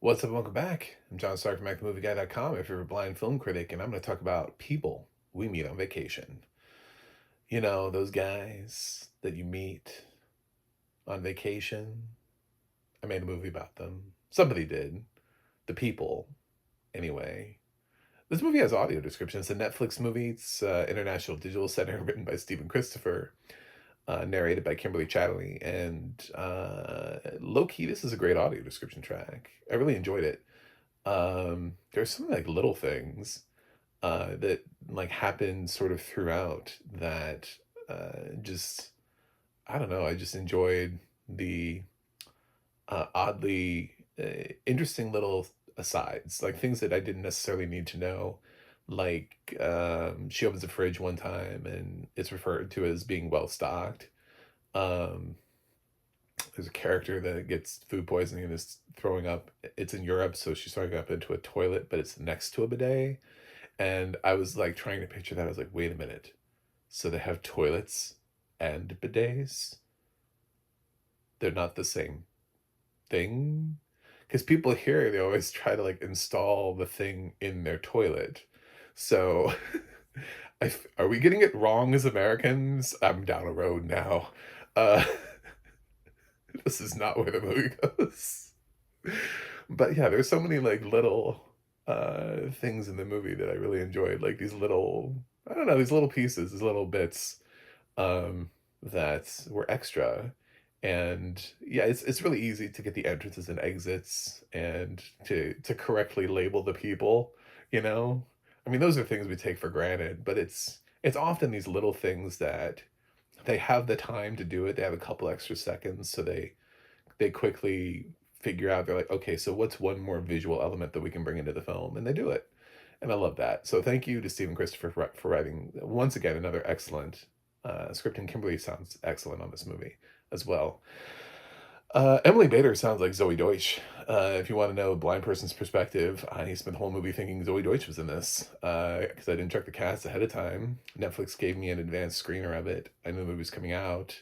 What's up? Welcome back. I'm John Stark from MacTheMovieGuy.com, your favorite blind film critic, and I'm going to talk about people we meet on vacation. You know, those guys that you meet on vacation. I made a movie about them. Somebody did. The people, anyway. This movie has audio description. It's a Netflix movie. It's International Digital Center, written by Stephen Christopher, narrated by Kimberly Chatterley. And low key, this is a great audio description track. I really enjoyed it. There's some like little things that like happen sort of throughout that just I don't know. I just enjoyed the oddly interesting little asides, like things that I didn't necessarily need to know. Like she opens the fridge one time and it's referred to as being well stocked. Um, there's a character that gets food poisoning and is throwing up. It's in Europe, so she's throwing up into a toilet, but it's next to a bidet. And I was like trying to picture that. I was like, wait a minute. So they have toilets and bidets? They're not the same thing? Because people here, they always try to like install the thing in their toilet. So are we getting it wrong as Americans? I'm down a road now. Uh, this is not where the movie goes. But yeah, there's so many like little things in the movie that I really enjoyed. Like these little, I don't know, these little pieces, these little bits um that were extra. And yeah, it's really easy to get the entrances and exits and to correctly label the people, you know? I mean, those are things we take for granted, but it's often these little things that they have the time to do it. They have a couple extra seconds, so they quickly figure out, they're like, okay, so what's one more visual element that we can bring into the film? And they do it. And I love that. So thank you to Stephen Christopher for writing, once again, another excellent script. And Kimberly sounds excellent on this movie as well. Emily Bader sounds like Zoe Deutsch. If you want to know a blind person's perspective, I spent the whole movie thinking Zoe Deutsch was in this because I didn't check the cast ahead of time. Netflix gave me an advanced screener of it. I knew the movie was coming out.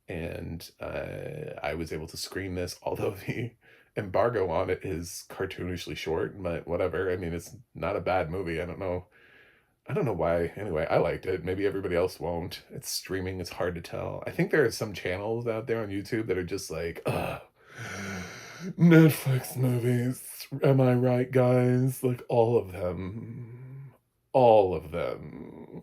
And I was able to screen this, although the embargo on it is cartoonishly short, but whatever. I mean, it's not a bad movie. I don't know why. Anyway, I liked it. Maybe everybody else won't. It's streaming. It's hard to tell. I think there are some channels out there on YouTube that are just like, Netflix movies. Am I right, guys? Like all of them. All of them.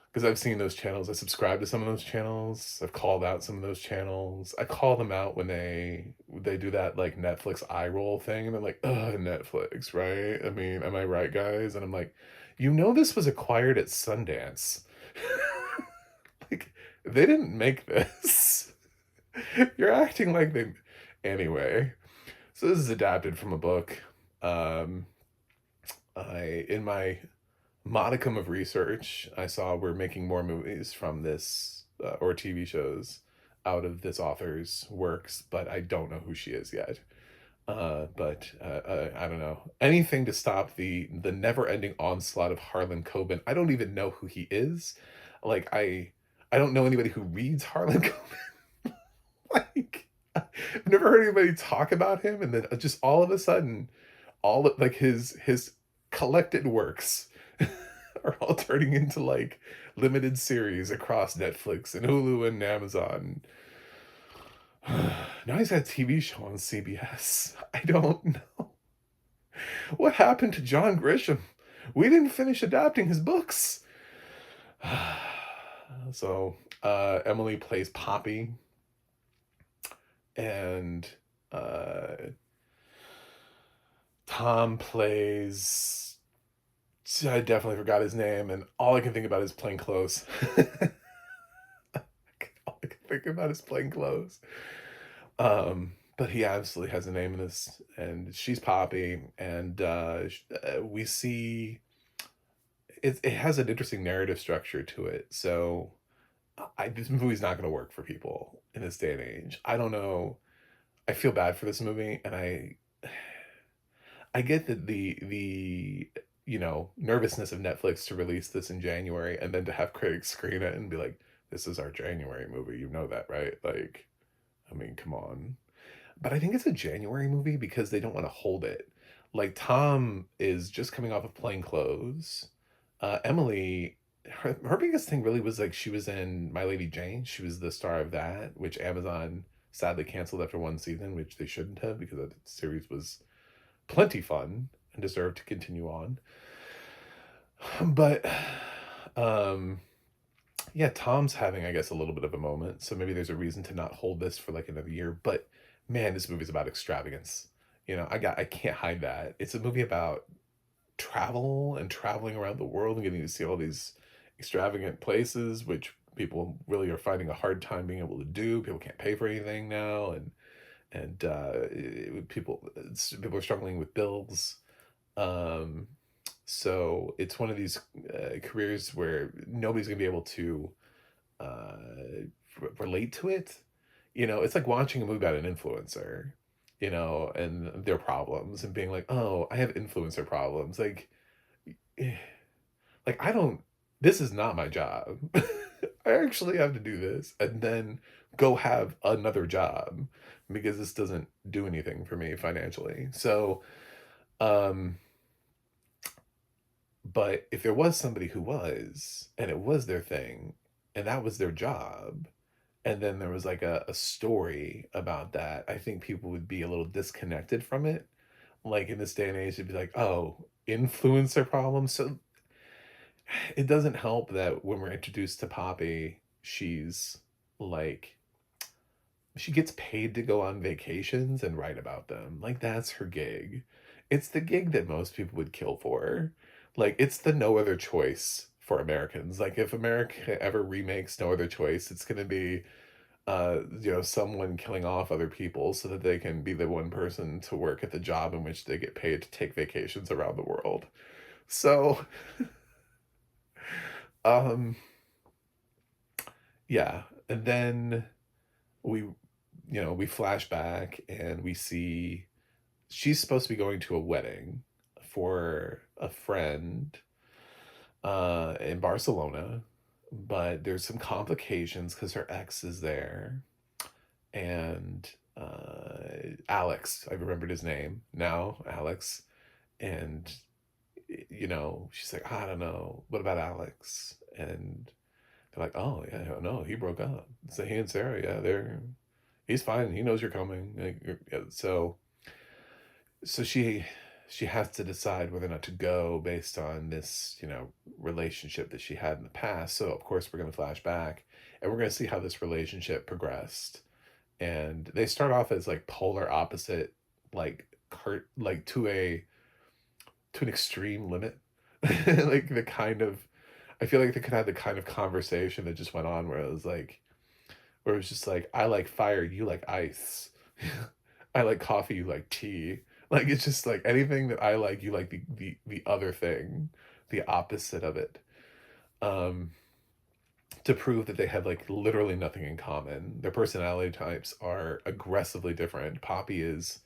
Because I've seen those channels. I subscribe to some of those channels. I've called out some of those channels. I call them out when they do that like Netflix eye roll thing, and I'm like, ugh, Netflix, right? I mean, am I right, guys? And I'm like, you know, this was acquired at Sundance. Like, they didn't make this. You're acting like they. Anyway, so this is adapted from a book. Um, in my modicum of research, I saw we're making more movies from this or TV shows out of this author's works, but I don't know who she is yet. But I don't know, anything to stop the never-ending onslaught of Harlan Coben. I don't even know who he is. Like I don't know anybody who reads Harlan Coben. Like I've never heard anybody talk about him, and then just all of a sudden, all of like his collected works are all turning into like limited series across Netflix and Hulu and Amazon. Now he's got a TV show on CBS. I don't know. What happened to John Grisham? We didn't finish adapting his books. So Emily plays Poppy, and uh, Tom plays. I definitely forgot his name, and all I can think about is plain clothes. All I can think about is plain clothes. But he absolutely has a name in this, and she's Poppy, and we see it has an interesting narrative structure to it. So this movie's not going to work for people in this day and age. I don't know. I feel bad for this movie, and I get that the you know, nervousness of Netflix to release this in January and then to have critics screen it and be like, this is our January movie. You know that, right? Like, I mean, come on. But I think it's a January movie because they don't wanna hold it. Like, Tom is just coming off of Plain Clothes. Emily, her biggest thing really was, like, she was in My Lady Jane. She was the star of that, which Amazon sadly canceled after 1 season, which they shouldn't have because that series was plenty fun and deserved to continue on. But, um, yeah, Tom's having, I guess, a little bit of a moment, so maybe there's a reason to not hold this for, like, another year, but, man, this movie's about extravagance. I can't hide that. It's a movie about travel and traveling around the world and getting to see all these extravagant places, which people really are finding a hard time being able to do. People can't pay for anything now, and people are struggling with bills. Um, so it's one of these careers where nobody's gonna be able to uh, relate to it. It's like watching a movie about an influencer, and their problems and being like, oh, I have influencer problems. Eh, like I don't. This is not my job. I actually have to do this and then go have another job because this doesn't do anything for me financially. So, um, but if there was somebody who was, and it was their thing, and that was their job, and then there was like a story about that, I think people would be a little disconnected from it. Like in this day and age, it'd be like, oh, influencer problems. So it doesn't help that when we're introduced to Poppy, she's like, she gets paid to go on vacations and write about them. Like that's her gig. It's the gig that most people would kill for. Like it's the no other choice for Americans. Like if America ever remakes No Other Choice, it's going to be someone killing off other people so that they can be the one person to work at the job in which they get paid to take vacations around the world. So, um yeah, and then we we flash back and we see she's supposed to be going to a wedding for a friend in Barcelona, but there's some complications because her ex is there, and Alex, I remembered his name now, Alex, and she's like, I don't know, what about Alex? And they're like, oh yeah, no, he broke up. So he and Sarah, yeah, he's fine. He knows you're coming. Yeah, so she has to decide whether or not to go based on this, relationship that she had in the past. So of course we're going to flash back and we're going to see how this relationship progressed. And they start off as like polar opposite, like like to an extreme limit. Like the kind of I feel like they could have the kind of conversation that just went on where it was just like, I like fire, you like ice. I like coffee, you like tea. Like it's just like anything that I like, you like the other thing, the opposite of it. Um, to prove that they have like literally nothing in common. Their personality types are aggressively different. Poppy is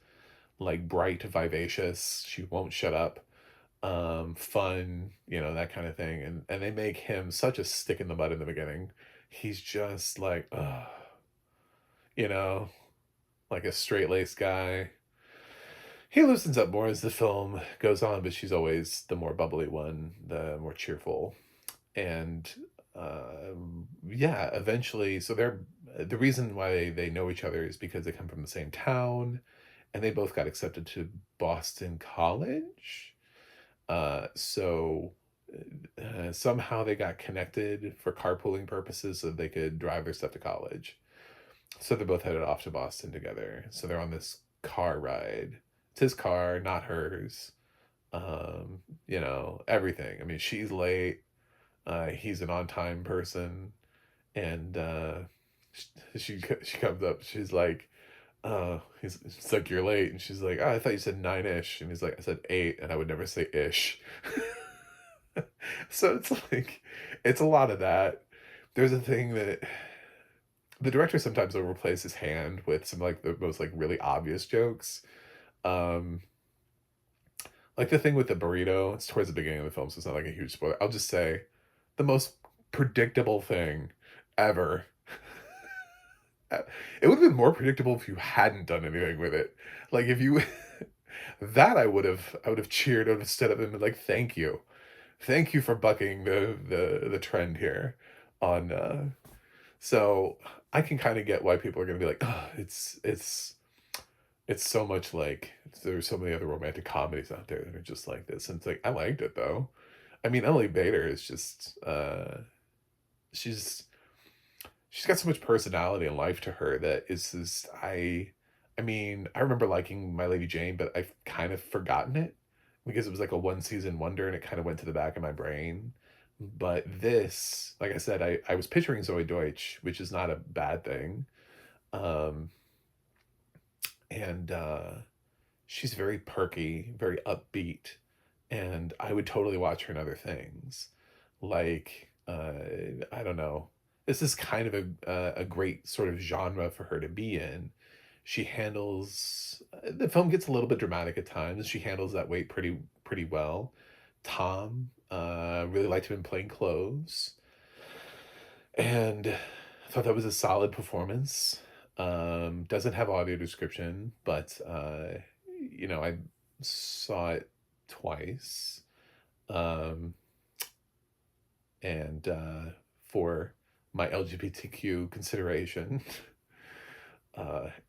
like bright, vivacious. She won't shut up. Fun, that kind of thing. And they make him such a stick in the mud in the beginning. He's just like, you know, like a straight-laced guy. He loosens up more as the film goes on, but she's always the more bubbly one, the more cheerful. And yeah, eventually, so they're the reason why they know each other is because they come from the same town, and they both got accepted to Boston College. So somehow they got connected for carpooling purposes so they could drive their stuff to college. So they're both headed off to Boston together. So they're on this car ride. It's his car, not hers. Everything. I mean, she's late. He's an on-time person, and she comes up. She's like, he's like, you're late, and she's like, oh, I thought you said 9-ish, and he's like, I said 8, and I would never say ish. So it's like, it's a lot of that. There's a thing that the director sometimes will replace his hand with some like the most like really obvious jokes. Um, like the thing with the burrito, it's towards the beginning of the film, so it's not like a huge spoiler. I'll just say the most predictable thing ever. It would have been more predictable if you hadn't done anything with it. Like if you that I would have cheered, I would have stood up and been like, "Thank you. Thank you for bucking the trend here on so I can kind of get why people are going to be like, "Oh, it's so much like there's so many other romantic comedies out there that are just like this." And it's like I liked it though. I mean, Emily Bader is just she's she's got so much personality and life to her that is just I mean, I remember liking My Lady Jane, but I've kind of forgotten it because it was like a one season wonder and it kind of went to the back of my brain. But this, like I said, I was picturing Zoe Deutsch, which is not a bad thing. Um, and she's very perky, very upbeat, and I would totally watch her in other things. Like, I don't know. This is kind of a great sort of genre for her to be in. She handles the film gets a little bit dramatic at times. She handles that weight pretty well. Tom really liked him in Plain Clothes, and I thought that was a solid performance. Doesn't have audio description, but I saw it twice. Um, and for my LGBTQ consideration.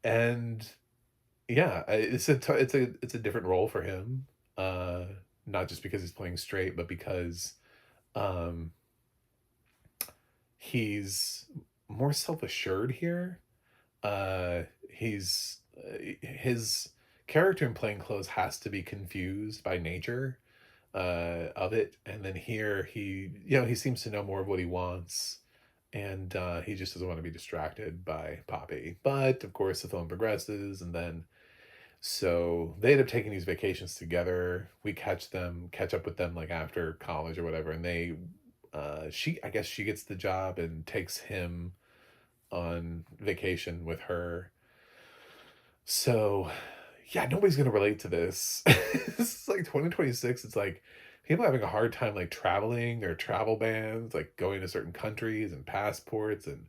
And yeah, it's a different role for him. Uh, Not just because he's playing straight, but because um, he's more self-assured here. His character in Plain Clothes has to be confused by nature of it, and then here he seems to know more of what he wants, and he just doesn't want to be distracted by Poppy. But of course, the film progresses, and then so they end up taking these vacations together. We catch up with them like after college or whatever, and they she I guess she gets the job and takes him on vacation with her. So yeah, nobody's gonna relate to this. This is like 2026. It's like people having a hard time like traveling or travel bans, like going to certain countries and passports and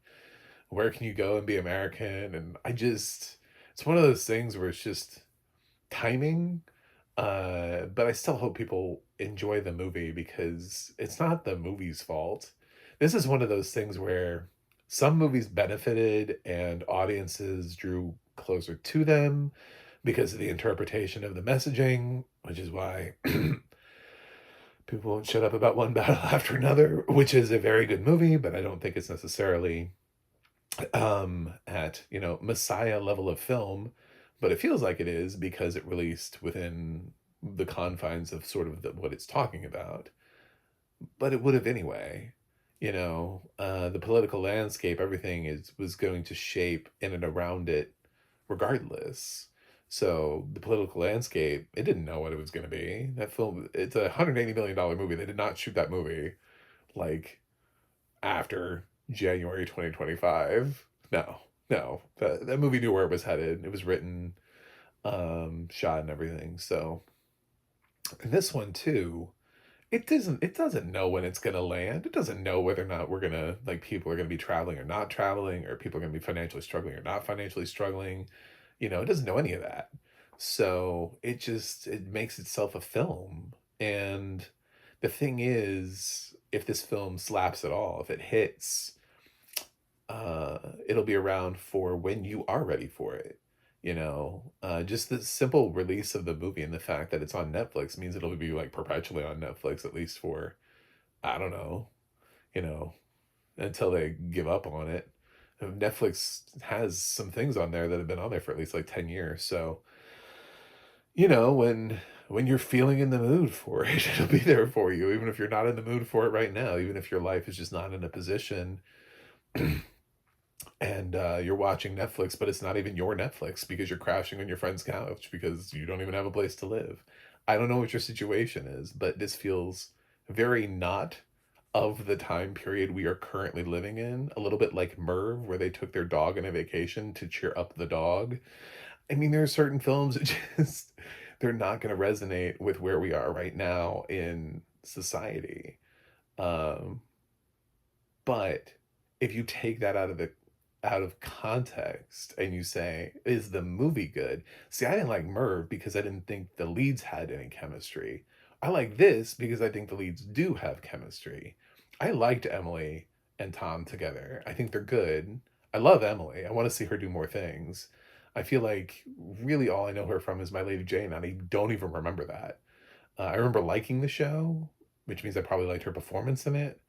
where can you go and be American? And it's one of those things where it's just timing. But I still hope people enjoy the movie because it's not the movie's fault. This is one of those things where some movies benefited and audiences drew closer to them because of the interpretation of the messaging, which is why people won't shut up about one battle after another, which is a very good movie, but I don't think it's necessarily at Messiah level of film, but it feels like it is because it released within the confines of sort of what it's talking about. But it would have anyway. The political landscape, everything is was going to shape in and around it regardless. So the political landscape, it didn't know what it was going to be. That film, it's a $180 million movie. They did not shoot that movie like after January 2025. No, no. That movie knew where it was headed. It was written, shot and everything. So this one too, it doesn't know when it's gonna land. It doesn't know whether or not we're gonna like people are gonna be traveling or not traveling, or people are gonna be financially struggling or not financially struggling. It doesn't know any of that. So it makes itself a film. And the thing is, if this film slaps at all, if it hits, it'll be around for when you are ready for it. Just the simple release of the movie and the fact that it's on Netflix means it'll be like perpetually on Netflix, at least for, I don't know, you know, until they give up on it. Netflix has some things on there that have been on there for at least like 10 years. So, when you're feeling in the mood for it, it'll be there for you, even if you're not in the mood for it right now, even if your life is just not in a position and you're watching Netflix, but it's not even your Netflix because you're crashing on your friend's couch because you don't even have a place to live. I don't know what your situation is, but this feels very not of the time period we are currently living in. A little bit like Merv, where they took their dog on a vacation to cheer up the dog. I mean, there are certain films that just they're not going to resonate with where we are right now in society. Um, but if you take that out of the out of context and you say, "Is the movie good?" See, I didn't like Merv because I didn't think the leads had any chemistry. I like this because I think the leads do have chemistry. I liked Emily and Tom together. I think they're good. I love Emily. I want to see her do more things. I feel like really all I know her from is My Lady Jane, and I don't even remember that. I remember liking the show, which means I probably liked her performance in it,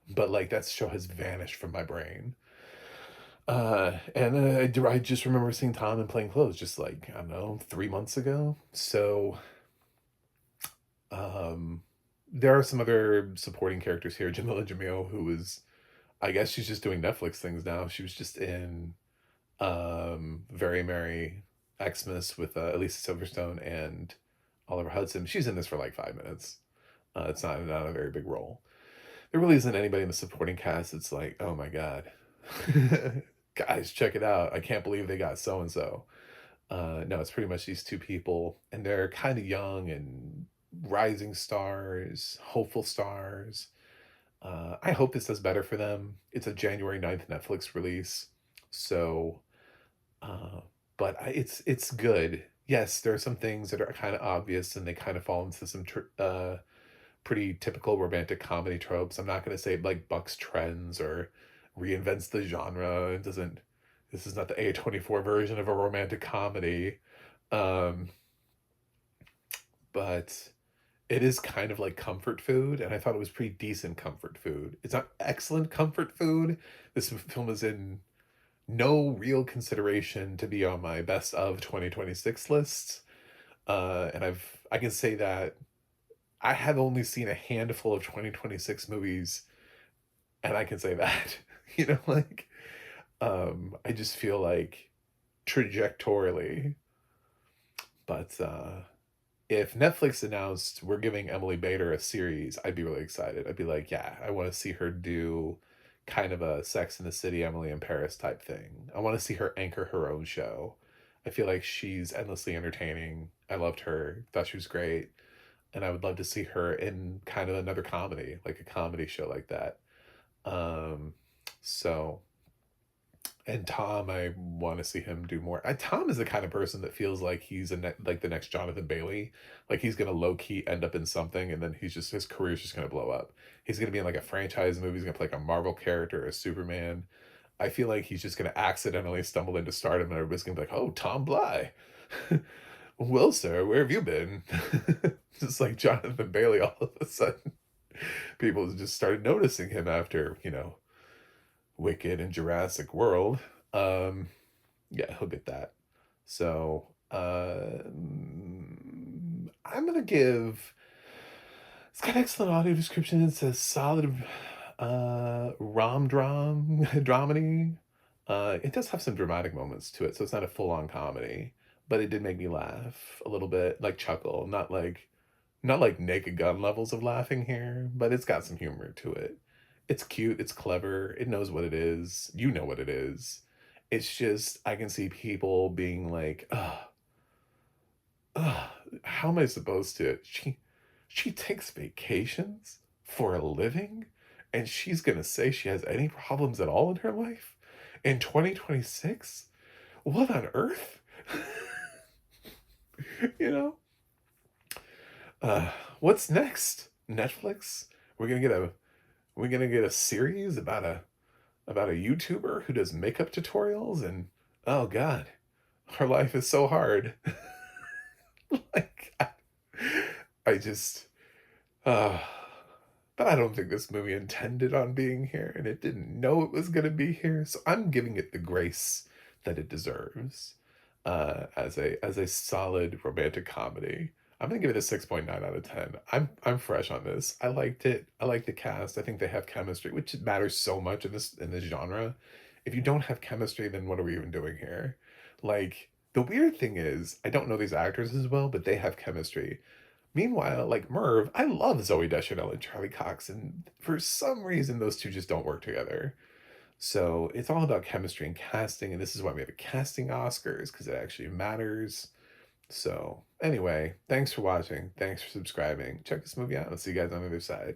but like that show has vanished from my brain. I just remember seeing Tom in Plain Clothes just like, I don't know, 3 months ago. So, um, there are some other supporting characters here. Jamila Jamil, who is, I guess she's just doing Netflix things now. She was just in Very Merry Xmas with Elisa Silverstone and Oliver Hudson. She's in this for like 5 minutes. It's not a very big role. There really isn't anybody in the supporting cast. It's like, oh my god, guys, check it out! I can't believe they got so and so. No, it's pretty much these two people, and they're kind of young and rising stars, hopeful stars. I hope this does better for them. It's a January 9th Netflix release, so uh, but it's good. Yes, there are some things that are kind of obvious, and they kind of fall into some pretty typical romantic comedy tropes. I'm not going to say like bucks trends or reinvents the genre. It doesn't. This is not the A24 version of a romantic comedy, um, but it is kind of like comfort food, and I thought it was pretty decent comfort food. It's not excellent comfort food. This film is in no real consideration to be on my best of 2026 list. And I can say that I have only seen a handful of 2026 movies, and I can say that. You know, like, I just feel like trajectorily, but if Netflix announced we're giving Emily Bader a series, I'd be really excited. I'd be like, yeah, I want to see her do kind of a Sex in the City, Emily in Paris type thing. I want to see her anchor her own show. I feel like she's endlessly entertaining. I loved her, thought she was great, and I would love to see her in kind of another comedy, like a comedy show like that. Um, so and Tom, I want to see him do more. Tom is the kind of person that feels like he's like the next Jonathan Bailey. Like he's gonna low key end up in something, and then his career's just gonna blow up. He's gonna be in like a franchise movie. He's gonna play like a Marvel character or Superman. I feel like he's just gonna accidentally stumble into stardom, and everybody's gonna be like, "Oh, Tom Bly." Well, sir, where have you been? Just like Jonathan Bailey, all of a sudden, people just started noticing him after Wicked and Jurassic World. Um, yeah, he'll get that. So I'm gonna give. It's got excellent audio description. It says solid dramedy. It does have some dramatic moments to it, so it's not a full on comedy, but it did make me laugh a little bit, like chuckle, not like Naked Gun levels of laughing here, but it's got some humor to it. It's cute, it's clever, it knows what it is. You know what it is. It's just I can see people being like, ugh, how am I supposed to? She takes vacations for a living, and she's gonna say she has any problems at all in her life in 2026? What on earth? You know? Uh, what's next? Netflix? We're gonna get a we're gonna get a series about a YouTuber who does makeup tutorials, and oh god, her life is so hard. Like I just uh but I don't think this movie intended on being here, and it didn't know it was gonna be here. So I'm giving it the grace that it deserves, as a solid romantic comedy. I'm gonna give it a 6.9 out of 10. I'm fresh on this. I liked it. I like the cast. I think they have chemistry, which matters so much in this genre. If you don't have chemistry, then what are we even doing here? Like the weird thing is, I don't know these actors as well, but they have chemistry. Meanwhile, like Merv, I love Zoe Deschanel and Charlie Cox, and for some reason those two just don't work together. So it's all about chemistry and casting, and this is why we have a casting Oscars, because it actually matters. So anyway, thanks for watching. Thanks for subscribing. Check this movie out. I'll see you guys on the other side.